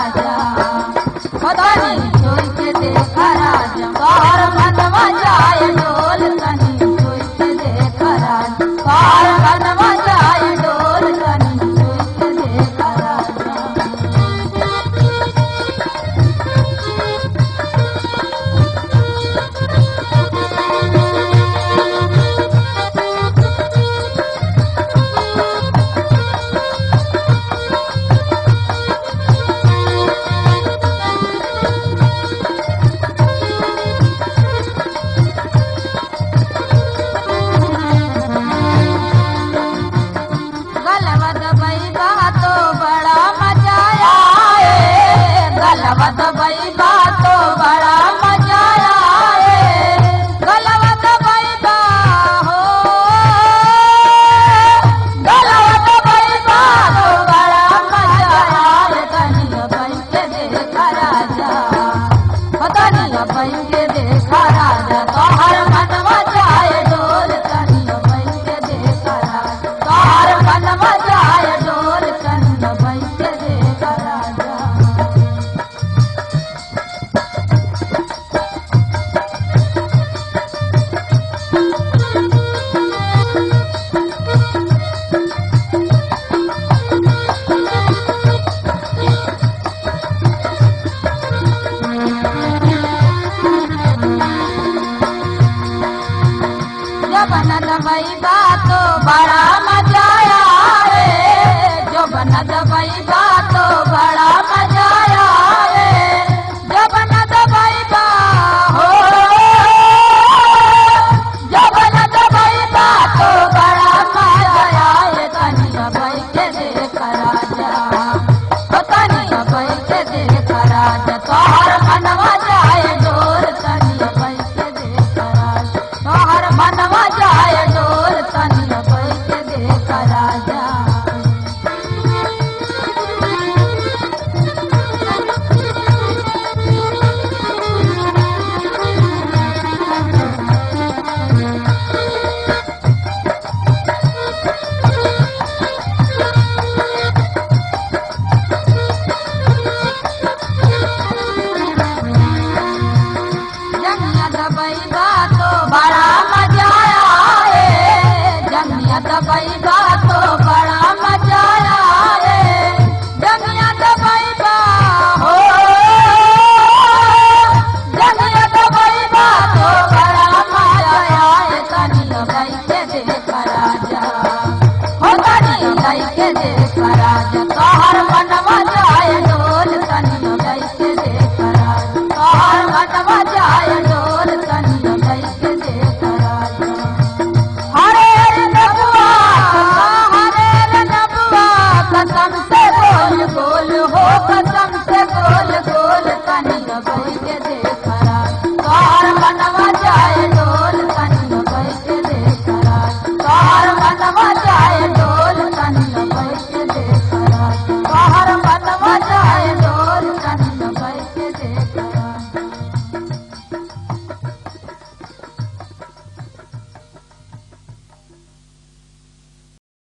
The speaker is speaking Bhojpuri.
राजा पतानी जोई के देखा राजा बार मनवा जाए डोल तनी जोई के देखा राजा बार मनवा जाए डोल तनी जोई के देखा राजा गलवत बैबा तो बड़ा मजा आए गलवत बैबा तो बड़ा मजा आए गलवत बैबा हो गलवत बैबा तो बड़ा मजा आए तनिया बन के देखा राजा तनिया बन के देखा राजा तोहर मनवा जाए डोल तनिया बन के देखा राजा तोहर मनवा जाए डोल तनिया बन के देखा राजा जो बनत बैबा तो बड़ा मजा आए जो बनत बैबा तो बड़ा मजा आए जो बनत बैबा हो जो बनत बैबा तो बड़ा मजा आए तनिया बैठ के देख राजा तनिया बैठ के देख राजा तोहर